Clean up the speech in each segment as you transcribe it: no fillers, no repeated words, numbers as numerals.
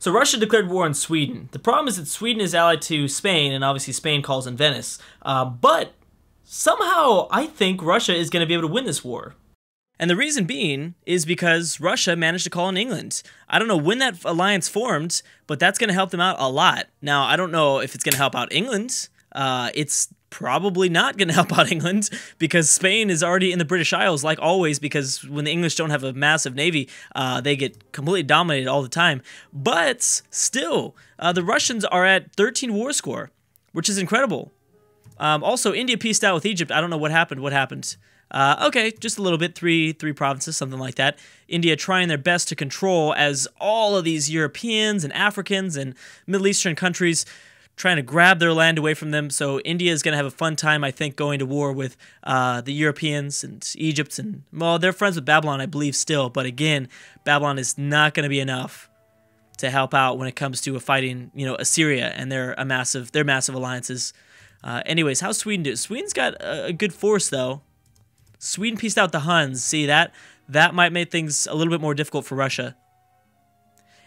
So Russia declared war on Sweden. The problem is that Sweden is allied to Spain, and obviously Spain calls in Venice. But somehow, I think Russia is going to be able to win this war. And the reason being is because Russia managed to call in England. I don't know when that alliance formed, but that's going to help them out a lot. Now, I don't know if it's going to help out England. It's probably not going to help out England because Spain is already in the British Isles, like always, because when the English don't have a massive navy, they get completely dominated all the time. But still, the Russians are at 13 war score, which is incredible. Also, India peaced out with Egypt. I don't know what happened. What happened? Okay, just a little bit, three provinces, something like that. India trying their best to control as all of these Europeans and Africans and Middle Eastern countries trying to grab their land away from them. So India is going to have a fun time, I think, going to war with the Europeans and Egypt. And, well, they're friends with Babylon, I believe, still. But again, Babylon is not going to be enough to help out when it comes to fighting, Assyria and their massive alliances. Anyways, how's Sweden do? Sweden's got a good force, though. Sweden pieced out the Huns. See, that might make things a little bit more difficult for Russia.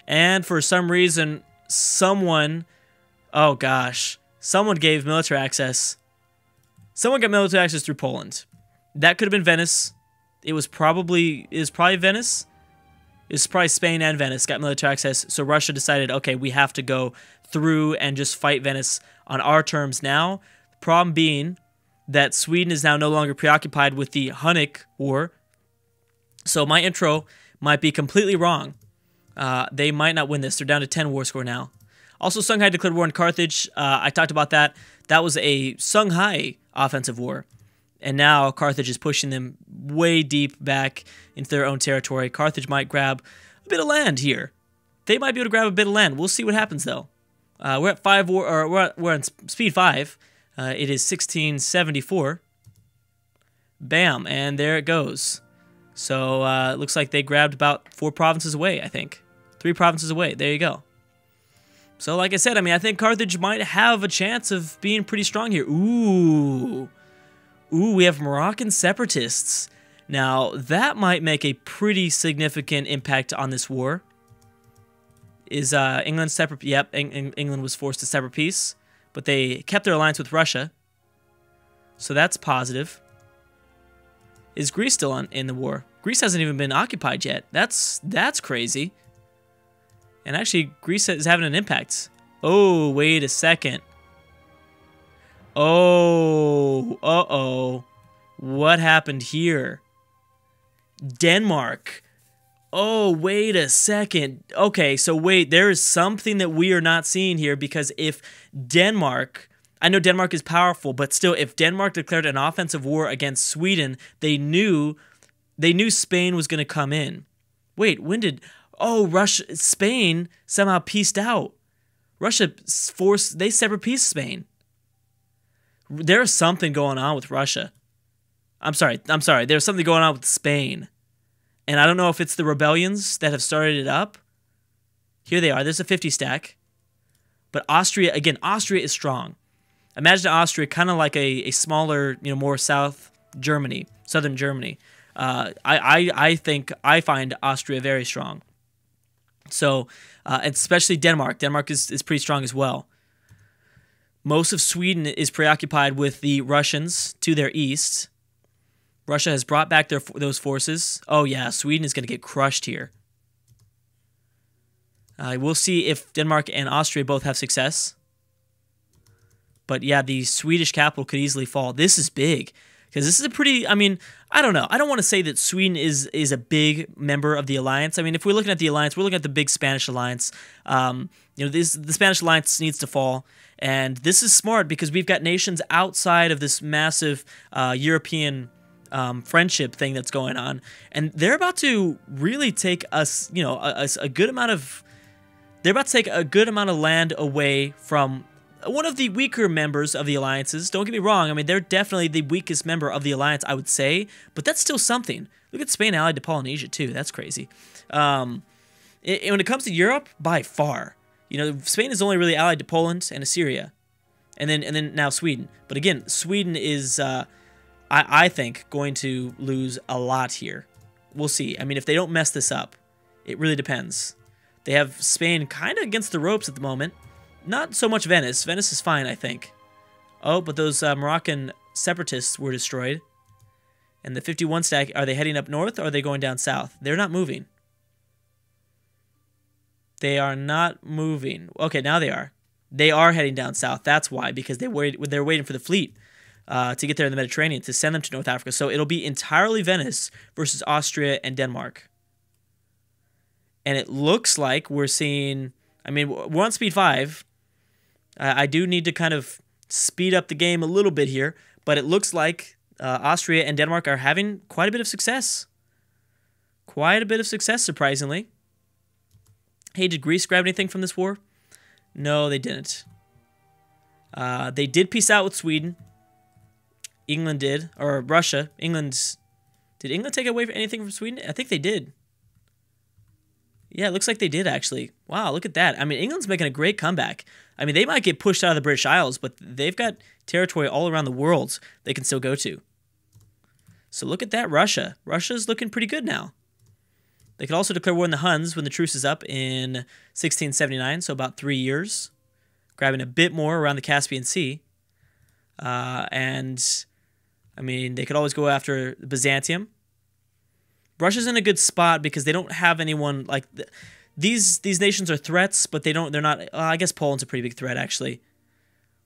And for some reason, someone gave military access. Someone got military access through Poland. That could have been Venice. It was probably Venice. It was probably Spain and Venice got military access. So Russia decided, okay, we have to go through and just fight Venice on our terms now. The problem being that Sweden is now no longer preoccupied with the Hunnic War. So my intro might be completely wrong. They might not win this. They're down to 10 war score now. Also, Songhai declared war on Carthage. I talked about that. That was a Songhai offensive war. And now Carthage is pushing them way deep back into their own territory. Carthage might grab a bit of land here. They might be able to grab a bit of land. We'll see what happens, though. We're at we're on speed 5. It is 1674. Bam, and there it goes. So it looks like they grabbed about 4 provinces away, I think. 3 provinces away. There you go. So like I said, I think Carthage might have a chance of being pretty strong here. Ooh, we have Moroccan separatists. Now, that might make a pretty significant impact on this war. Is England separate? Yep, England was forced to separate peace. But they kept their alliance with Russia. So that's positive. Is Greece still in the war? Greece hasn't even been occupied yet. That's crazy. And actually, Greece is having an impact. Oh, wait a second. Oh, uh-oh. What happened here? Denmark. Oh, wait a second. Okay, so wait, there is something that we are not seeing here, because if Denmark, I know Denmark is powerful, but still, if Denmark declared an offensive war against Sweden, they knew Spain was going to come in. Wait, when did... Oh, Spain somehow pieced out. Russia they separate peace Spain. There's something going on with Russia. I'm sorry, there's something going on with Spain. And I don't know if it's the rebellions that have started it up. Here they are. There's a 50 stack. But Austria, again, Austria is strong. Imagine Austria kind of like a smaller, more southern Germany. I find Austria very strong. So, especially Denmark. Denmark is pretty strong as well. Most of Sweden is preoccupied with the Russians to their east. Russia has brought back those forces. Oh, yeah, Sweden is going to get crushed here. We'll see if Denmark and Austria both have success. But, yeah, the Swedish capital could easily fall. This is big. Because this is a pretty, I don't know. I don't want to say that Sweden is a big member of the alliance. If we're looking at the alliance, we're looking at the big Spanish alliance. The Spanish alliance needs to fall. And this is smart because we've got nations outside of this massive European friendship thing that's going on, and they're about to really take us, a good amount of. They're about to take a good amount of land away from one of the weaker members of the alliances. Don't get me wrong. They're definitely the weakest member of the alliance, I would say, but that's still something. Look at Spain allied to Polynesia too. That's crazy. When it comes to Europe, by far, Spain is only really allied to Poland and Assyria, and then now Sweden. But again, Sweden is. I think, going to lose a lot here. We'll see. If they don't mess this up, it really depends. They have Spain kind of against the ropes at the moment. Not so much Venice. Venice is fine, I think. Oh, but those Moroccan separatists were destroyed. And the 51 stack, are they heading up north or are they going down south? They're not moving. They are not moving. Okay, now they are. They are heading down south. That's why, because they're waiting for the fleet to get there in the Mediterranean to send them to North Africa. So it'll be entirely Venice versus Austria and Denmark. And it looks like we're seeing... I mean, we're on speed 5. I do need to kind of speed up the game a little bit here, but it looks like Austria and Denmark are having quite a bit of success. Quite a bit of success, surprisingly. Hey, did Greece grab anything from this war? No, they didn't. They did peace out with Sweden. England did, or Russia. Did England take away anything from Sweden? I think they did. Yeah, it looks like they did, actually. Wow, look at that. I mean, England's making a great comeback. I mean, they might get pushed out of the British Isles, but they've got territory all around the world they can still go to. So look at that, Russia. Russia's looking pretty good now. They could also declare war on the Huns when the truce is up in 1679, so about 3 years. Grabbing a bit more around the Caspian Sea. And, I mean, they could always go after Byzantium. Russia's in a good spot because they don't have anyone like these nations are threats, but they're not. I guess Poland's a pretty big threat, actually.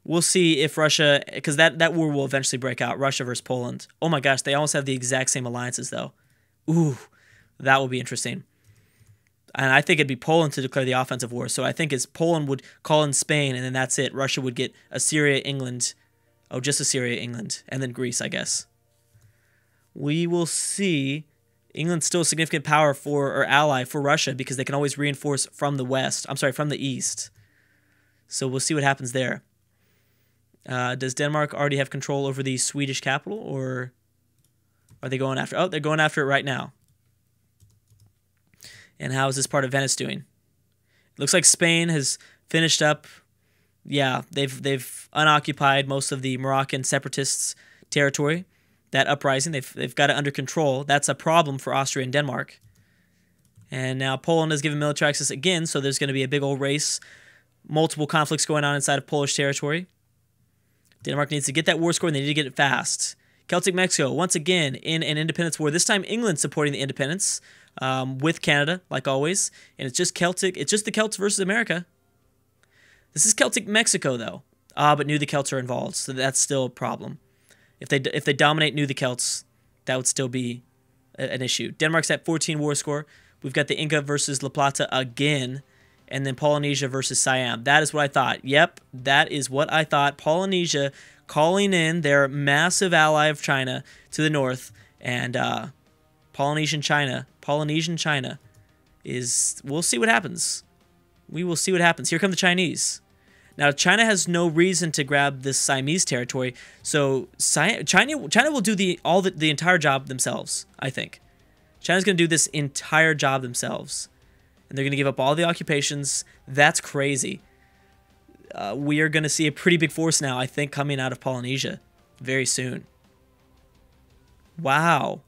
We'll see if Russia, because that war will eventually break out. Russia versus Poland. Oh my gosh, they almost have the exact same alliances though. Ooh, that will be interesting. And I think it'd be Poland to declare the offensive war. So I think it's Poland would call in Spain, and then that's it. Russia would get Assyria, England. Oh, just Assyria, England, and then Greece, I guess. We will see. England's still a significant power or ally for Russia because they can always reinforce from the west. I'm sorry, from the east. So we'll see what happens there. Does Denmark already have control over the Swedish capital, or are they going after? Oh, they're going after it right now. And how is this part of Venice doing? It looks like Spain has finished up. Yeah, they've unoccupied most of the Moroccan separatists' territory. That uprising, they've got it under control. That's a problem for Austria and Denmark. And now Poland has given military access again, so there's going to be a big old race. Multiple conflicts going on inside of Polish territory. Denmark needs to get that war score, and they need to get it fast. Celtic Mexico, once again, in an independence war. This time England supporting the independence with Canada, like always. And it's just Celtic. It's just the Celts versus America. This is Celtic Mexico, though. But knew the Celts are involved, so that's still a problem. If they dominate New the Celts, that would still be an issue. Denmark's at 14 war score. We've got the Inca versus La Plata again, and then Polynesia versus Siam. That is what I thought. Yep, that is what I thought. Polynesia calling in their massive ally of China to the north, and Polynesian China is. We'll see what happens. We will see what happens. Here come the Chinese. Now, China has no reason to grab this Siamese territory, so China will do the entire job themselves, I think. China's going to do this entire job themselves, and they're going to give up all the occupations. That's crazy. We are going to see a pretty big force now, I think, coming out of Polynesia very soon. Wow.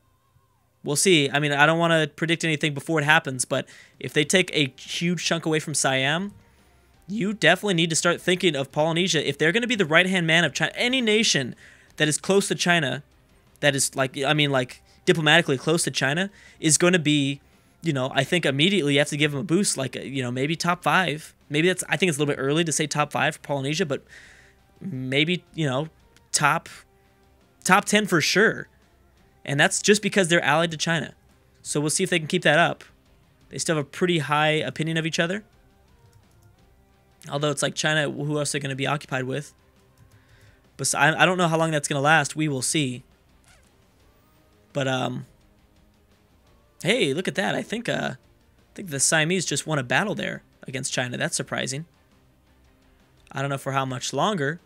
We'll see. I mean, I don't want to predict anything before it happens, but if they take a huge chunk away from Siam, you definitely need to start thinking of Polynesia. If they're going to be the right-hand man of China, any nation that is close to China, that is like diplomatically close to China, is going to be, I think immediately you have to give them a boost, like, maybe top 5. Maybe I think it's a little bit early to say top 5 for Polynesia, but maybe, top 10 for sure. And that's just because they're allied to China. So we'll see if they can keep that up. They still have a pretty high opinion of each other. Although it's like China, who else are they going to be occupied with? But I don't know how long that's going to last. We will see. But hey, look at that. I think the Siamese just won a battle there against China. That's surprising. I don't know for how much longer.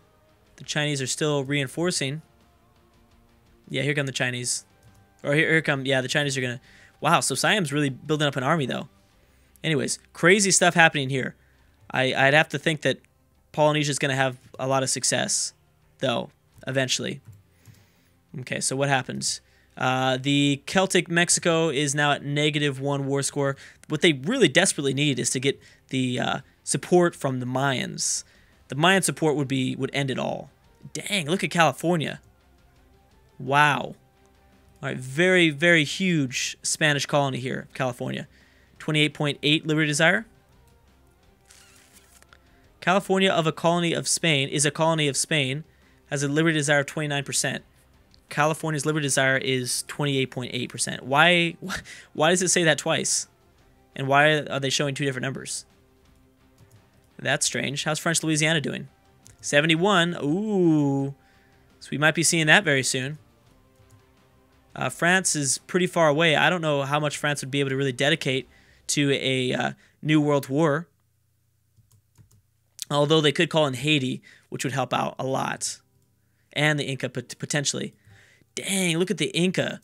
The Chinese are still reinforcing. Yeah, here come the Chinese. Or here come, yeah, the Chinese are going to... Wow, so Siam's really building up an army, though. Anyways, crazy stuff happening here. I'd have to think that Polynesia is going to have a lot of success, though, eventually. Okay, so what happens? The Celtic Mexico is now at -1 war score. What they really desperately need is to get the support from the Mayans. The Mayan support would end it all. Dang, look at California. Wow. All right, very, very huge Spanish colony here, California. 28.8 Liberty Desire. California is a colony of Spain, has a Liberty Desire of 29%. California's Liberty Desire is 28.8%. Why does it say that twice? And why are they showing two different numbers? That's strange. How's French Louisiana doing? 71. Ooh. So we might be seeing that very soon. France is pretty far away. I don't know how much France would be able to really dedicate to a new world war. Although they could call in Haiti, which would help out a lot. And the Inca potentially. Dang, look at the Inca.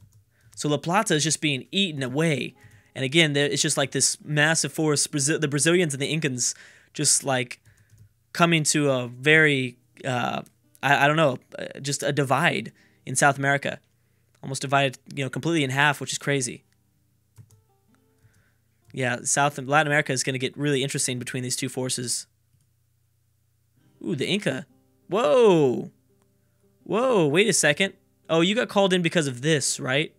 So La Plata is just being eaten away. And again, it's just like this massive force. The Brazilians and the Incans just like coming to a very, I don't know, just a divide in South America. Almost divided, completely in half, which is crazy. Yeah, South and Latin America is going to get really interesting between these two forces. Ooh, the Inca. Whoa. Whoa, wait a second. Oh, you got called in because of this, right?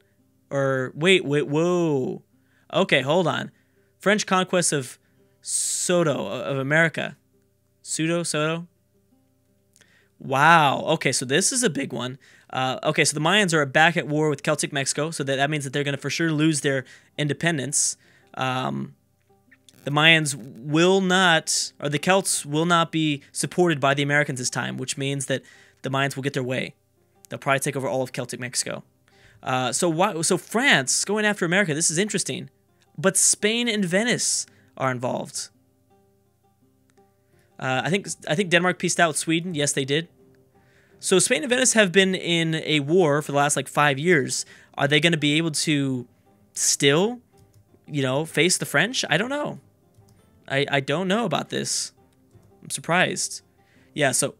Or, wait, whoa. Okay, hold on. French conquest of of America. Soto? Wow. Okay, so this is a big one. Okay, so the Mayans are back at war with Celtic Mexico, so that means that they're going to for sure lose their independence. The Mayans will not, or the Celts will not be supported by the Americans this time, which means that the Mayans will get their way. They'll probably take over all of Celtic Mexico. So France going after America, this is interesting. But Spain and Venice are involved. I think Denmark peaced out with Sweden. Yes, they did. So Spain and Venice have been in a war for the last like 5 years. Are they going to be able to still, face the French? I don't know. I don't know about this. I'm surprised. Yeah, so,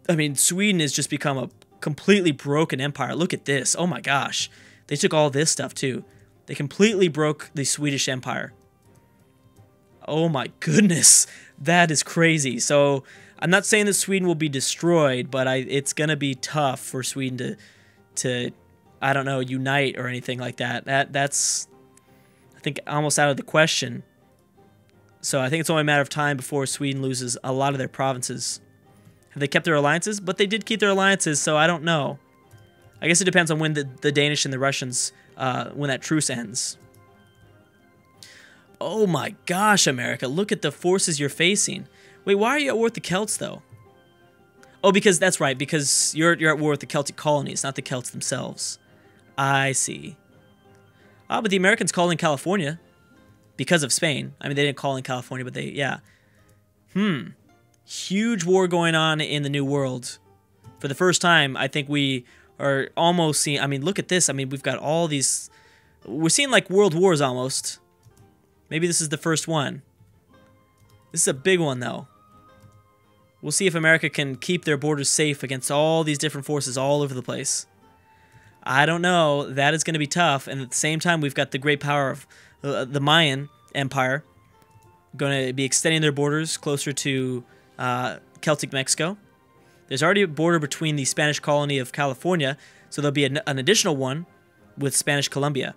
I mean, Sweden has just become a completely broken empire. Look at this. Oh my gosh. They took all this stuff too. They completely broke the Swedish Empire. Oh my goodness. That is crazy. So, I'm not saying that Sweden will be destroyed, but it's going to be tough for Sweden to, I don't know, unite or anything like that. That's, I think, almost out of the question. So I think it's only a matter of time before Sweden loses a lot of their provinces. Have they kept their alliances? But they did keep their alliances, so I don't know. I guess it depends on when the Danish and the Russians, when that truce ends. Oh my gosh, America, look at the forces you're facing. Wait, why are you at war with the Celts, though? Oh, because, that's right, because you're at war with the Celtic colonies, not the Celts themselves. I see. Ah, but the Americans called in California. Because of Spain. I mean, they didn't call in California, but yeah. Huge war going on in the New World. For the first time, I think we are almost seeing... I mean, look at this. I mean, we've got all these... We're seeing like world wars almost. Maybe this is the first one. This is a big one, though. We'll see if America can keep their borders safe against all these different forces all over the place. I don't know. That is going to be tough. And at the same time, we've got the great power of... the Mayan Empire going to be extending their borders closer to Celtic Mexico. There's already a border between the Spanish colony of California, so there'll be an additional one with Spanish Colombia.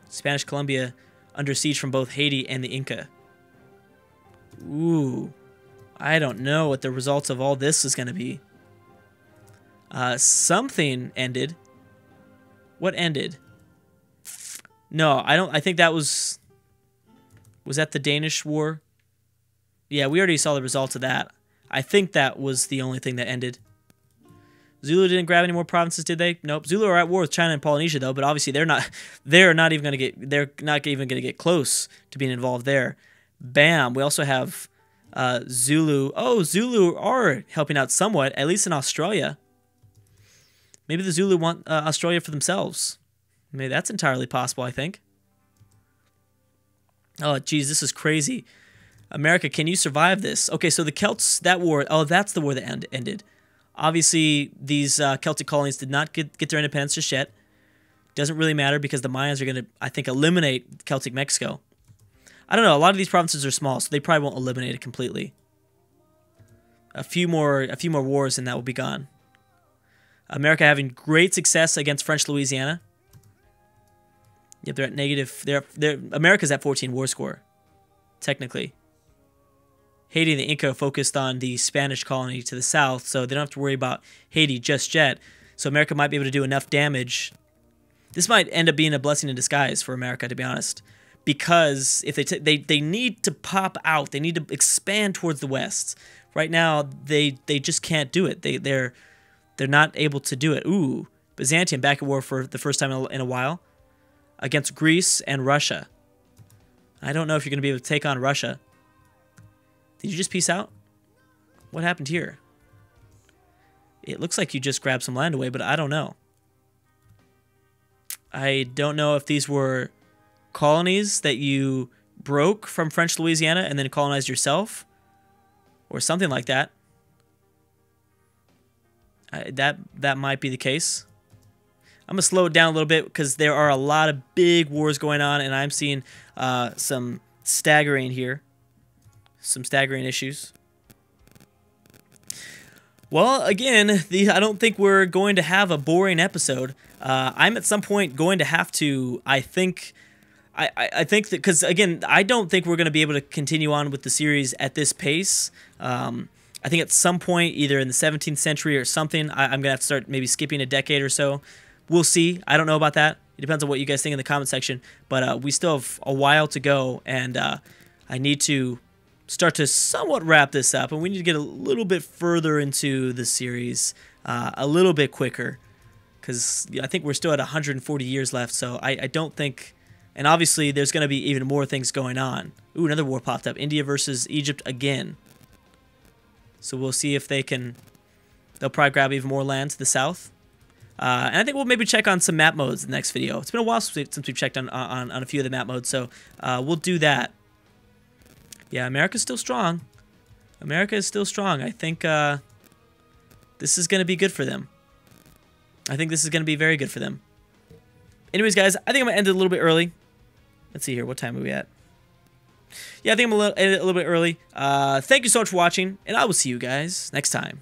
Spanish Colombia under siege from both Haiti and the Inca. Ooh, I don't know what the results of all this is going to be. Something ended. What ended? No, I don't. I think that was that the Danish War? Yeah, we already saw the results of that. I think that was the only thing that ended. Zulu didn't grab any more provinces, did they? Nope. Zulu are at war with China and Polynesia, though. But obviously, they're not even going to get close to being involved there. Bam. We also have Zulu. Oh, Zulu are helping out somewhat, at least in Australia. Maybe the Zulu want Australia for themselves. Maybe that's entirely possible, I think. Oh, geez, this is crazy. America, can you survive this? Okay, so the Celts, that war, oh, that's the war that ended. Obviously, these Celtic colonies did not get their independence just yet. Doesn't really matter because the Mayans are going to, I think, eliminate Celtic Mexico. I don't know. A lot of these provinces are small, so they probably won't eliminate it completely. A few more wars and that will be gone. America having great success against French Louisiana. Yep, they're at negative. America's at 14 war score, technically. Haiti and the Inca focused on the Spanish colony to the south, so they don't have to worry about Haiti just yet. So America might be able to do enough damage. This might end up being a blessing in disguise for America, to be honest, because if they need to pop out, they need to expand towards the west. Right now, they just can't do it. They're not able to do it. Ooh, Byzantium back at war for the first time in a while against Greece and Russia. I don't know if you're going to be able to take on Russia. Did you just peace out? What happened here? It looks like you just grabbed some land away, but I don't know. I don't know if these were colonies that you broke from French Louisiana and then colonized yourself, or something like that. That might be the case. I'm going to slow it down a little bit because there are a lot of big wars going on, and I'm seeing some staggering here. Some staggering issues. Well, again, I don't think we're going to have a boring episode. I'm at some point going to have to, I think that, because again, I don't think we're going to be able to continue on with the series at this pace. I think at some point, either in the 17th century or something, I'm going to have to start maybe skipping a decade or so. We'll see. I don't know about that. It depends on what you guys think in the comment section. But we still have a while to go, and I need to start to somewhat wrap this up, and we need to get a little bit further into the series, a little bit quicker, because I think we're still at 140 years left, so I don't think, and obviously there's going to be even more things going on. Ooh, another war popped up, India versus Egypt again, so we'll see if they'll probably grab even more land to the south, and I think we'll maybe check on some map modes in the next video. It's been a while since we've checked on a few of the map modes, so we'll do that. Yeah, America's still strong. America is still strong. I think this is going to be good for them. I think this is going to be very good for them. Anyways, guys, I think I'm going to end it a little bit early. Let's see here. What time are we at? Yeah, I think I'm going to end it a little bit early. Thank you so much for watching, and I will see you guys next time.